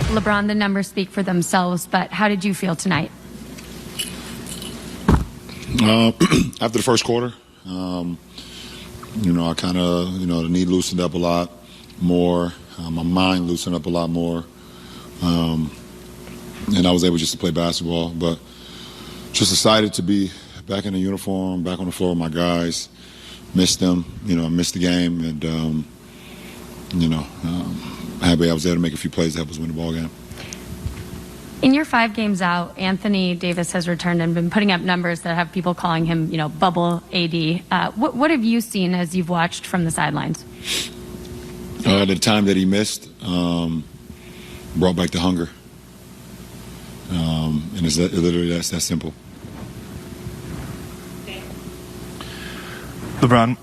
LeBron, the numbers speak for themselves, but how did you feel tonight? After the first quarter, I kind of, the knee loosened up a lot more. My mind loosened up a lot more. And I was able just to play basketball. But just excited to be back in the uniform, back on the floor with my guys. Missed them. I missed the game. And, happy I was there to make a few plays to help us win the ball game. In your 5 games out, Anthony Davis has returned and been putting up numbers that have people calling him, bubble AD. What have you seen as you've watched from the sidelines? The time that he missed brought back the hunger. And it's literally that simple. LeBron,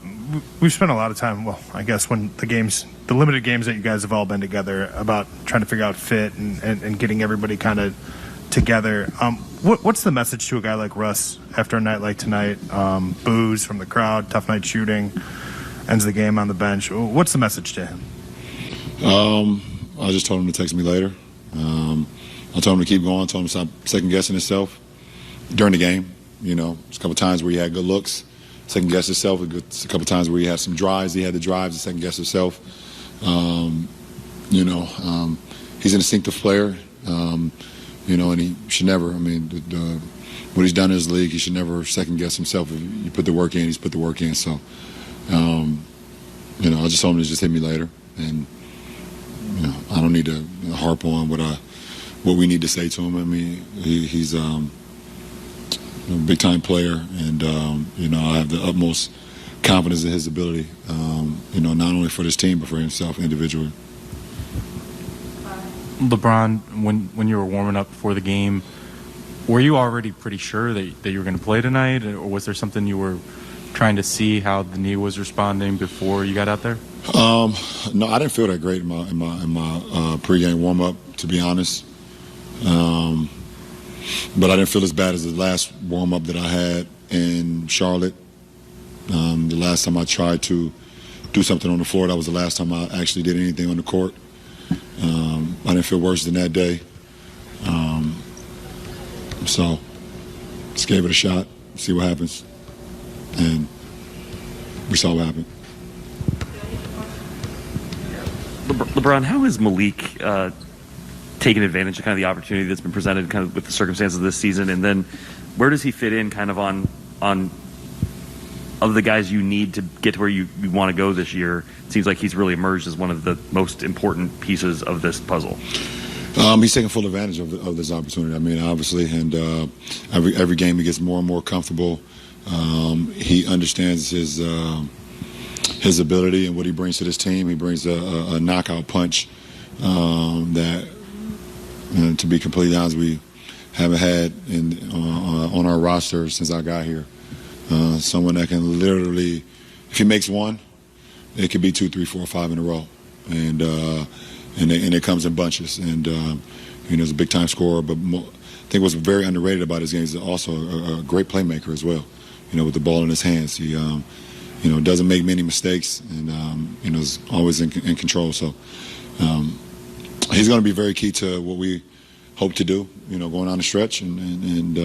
we've spent a lot of time, I guess when the limited games that you guys have all been together, about trying to figure out fit and getting everybody kind of together. What's the message to a guy like Russ after a night like tonight? Boos from the crowd, tough night shooting, ends the game on the bench. What's the message to him? I just told him to text me later. I told him to keep going. I told him to stop second-guessing himself during the game. There's a couple times where he had good looks, second-guessed himself. A couple times where he had some drives. He had the drives to second-guess himself. He's an instinctive player, and he should never, what he's done in his league, he should never second-guess himself. If you put the work in, he's put the work in. So, I just told him to just hit me later. And, I don't need to harp on what we need to say to him. He's a big-time player, and, I have the utmost confidence in his ability, not only for this team but for himself individually. LeBron, when you were warming up before the game, were you already pretty sure that you were going to play tonight, or was there something you were trying to see how the knee was responding before you got out there? No, I didn't feel that great in my pregame warm-up, to be honest. But I didn't feel as bad as the last warm-up that I had in Charlotte. The last time I tried to do something on the floor, that was the last time I actually did anything on the court. I didn't feel worse than that day. So just gave it a shot, see what happens. And we saw what happened. LeBron, how has Malik taken advantage of kind of the opportunity that's been presented kind of with the circumstances of this season? And then where does he fit in kind of on of the guys you need to get to where you want to go this year? It seems like he's really emerged as one of the most important pieces of this puzzle. He's taking full advantage of this opportunity. Obviously, and every game he gets more and more comfortable. He understands his ability and what he brings to this team. He brings a knockout punch that, to be completely honest, we haven't had on our roster since I got here. Someone that can literally, if he makes one, it could be 2, 3, 4, 5 in a row, and it comes in bunches. And he's a big time scorer, but I think what's very underrated about his game is also a great playmaker as well. With the ball in his hands, he doesn't make many mistakes, and is always in control. So he's going to be very key to what we hope to do, going on the stretch and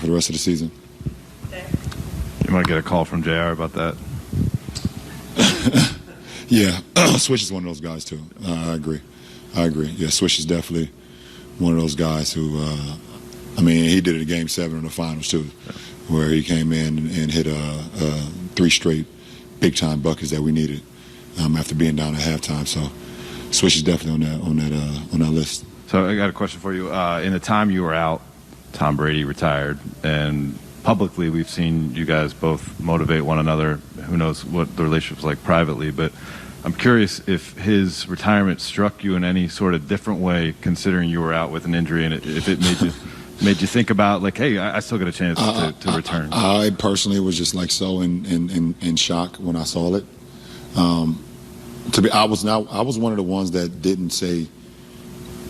for the rest of the season. You might get a call from JR about that. Yeah, Swish is one of those guys too. I agree. Yeah, Swish is definitely one of those guys who, he did it in Game 7 in the finals too, where he came in and hit 3 straight big-time buckets that we needed after being down at halftime. So Swish is definitely on that list. So I got a question for you. In the time you were out, Tom Brady retired, and publicly we've seen you guys both motivate one another. Who knows what the relationship's like privately, but I'm curious if his retirement struck you in any sort of different way, considering you were out with an injury, and if it made you think about, like, hey, I still get a chance to return. I personally was just so in shock when I saw it. I was one of the ones that didn't say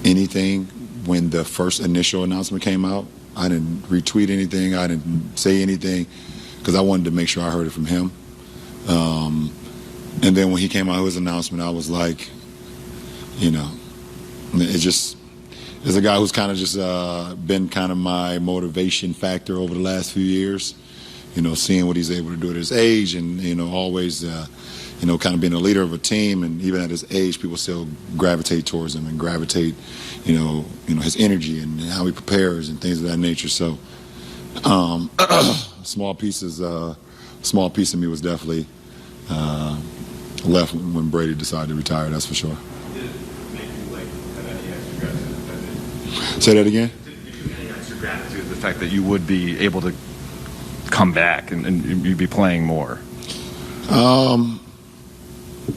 anything when the first initial announcement came out. I didn't retweet anything. I didn't say anything because I wanted to make sure I heard it from him. And then when he came out with his announcement, I was like, It's just, as a guy who's kind of just been kind of my motivation factor over the last few years, seeing what he's able to do at his age, and always kind of being a leader of a team, and even at his age, people still gravitate towards him and gravitate, his energy and how he prepares and things of that nature. So, small piece of me was definitely left when Brady decided to retire. That's for sure. Say that again? Did it give you any extra gratitude, the fact that you would be able to come back and you'd be playing more?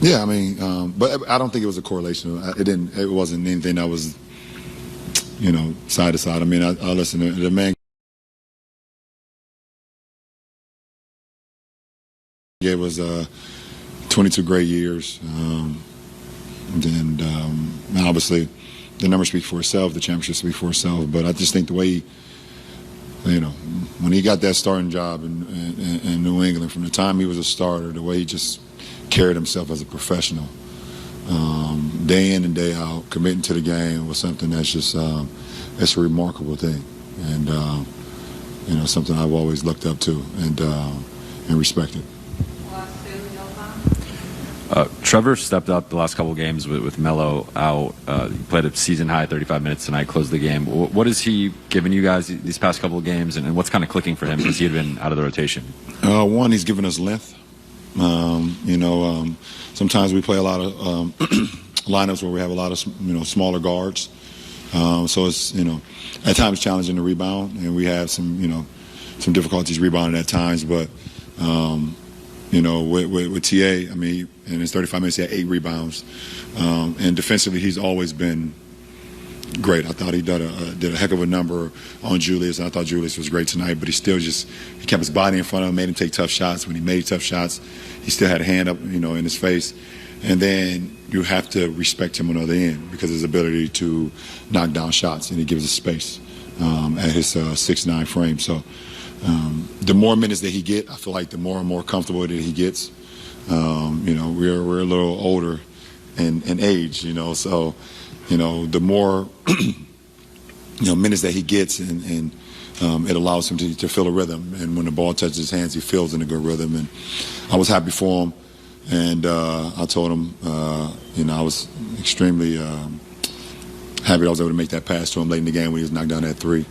Yeah, I mean, but I don't think it was a correlation. It wasn't anything that was, side to side. I mean, I listen to the man gave us 22 great years, and obviously the numbers speak for itself, the championship speak for itself. But I just think the way he, when he got that starting job in New England, from the time he was a starter, the way he just carried himself as a professional, day in and day out, committing to the game, was something that's just it's a remarkable thing, and something I've always looked up to and respected. Trevor stepped up the last couple of games with Melo out. He played a season-high 35 minutes tonight, closed the game. What has he given you guys these past couple of games, and what's kind of clicking for him because he had been out of the rotation? One, he's given us length. Sometimes we play a lot of lineups where we have a lot of smaller guards. So it's at times challenging to rebound, and we have some difficulties rebounding at times. But with TA, I mean, in his 35 minutes, he had 8 rebounds, and defensively, he's always been great. I thought he did a heck of a number on Julius. I thought Julius was great tonight, but he kept his body in front of him, made him take tough shots. When he made tough shots, he still had a hand up, in his face. And then you have to respect him on the other end because of his ability to knock down shots, and he gives us space at his 6'9" frame. So the more minutes that he gets, I feel like the more and more comfortable that he gets. We're a little older in age, so the more minutes that he gets, and it allows him to feel a rhythm. And when the ball touches his hands, he feels in a good rhythm. And I was happy for him. And I told him, I was extremely happy that I was able to make that pass to him late in the game when he was knocked down that 3.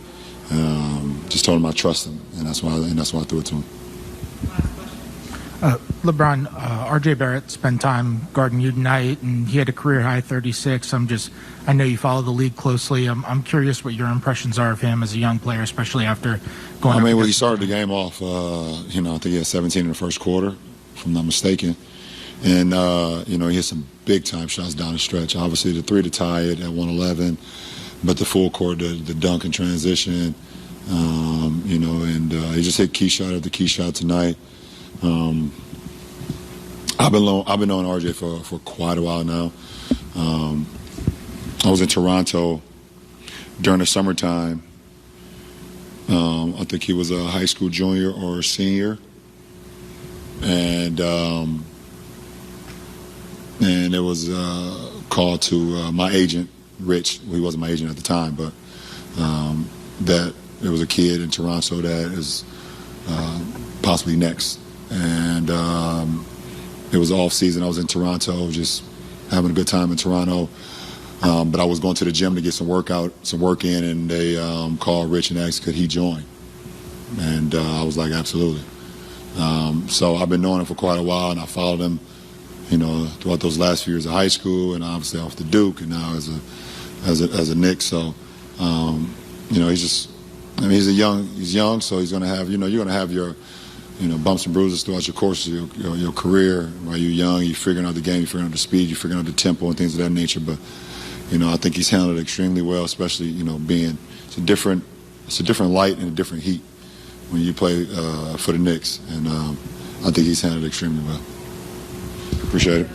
Just told him I trust him, and that's why I threw it to him. LeBron, R.J. Barrett spent time guarding you tonight, and he had a career-high 36. I know you follow the league closely. I'm curious what your impressions are of him as a young player, especially after going. He started the game off. I think he had 17 in the first quarter, if I'm not mistaken, and he hit some big-time shots down the stretch. Obviously, the 3 to tie it at 111, but the full court, the dunk and transition, and he just hit key shot after key shot tonight. I've been knowing RJ for quite a while now. I was in Toronto during the summertime. I think he was a high school junior or senior, and it was called to my agent, Rich. Well, he wasn't my agent at the time, but that there was a kid in Toronto that is possibly next. And it was off season. I was in Toronto, just having a good time in Toronto. But I was going to the gym to get some work in, and they called Rich and asked could he join. And I was like, absolutely. So I've been knowing him for quite a while, and I followed him, throughout those last few years of high school, and obviously off to Duke, and now as a Knick. So he's young, so he's going to have, you're going to have your bumps and bruises throughout your course of your career. While you're young, you're figuring out the game, you're figuring out the speed, you're figuring out the tempo and things of that nature. But, I think he's handled it extremely well, especially, being it's a different light and a different heat when you play for the Knicks. And I think he's handled it extremely well. Appreciate it.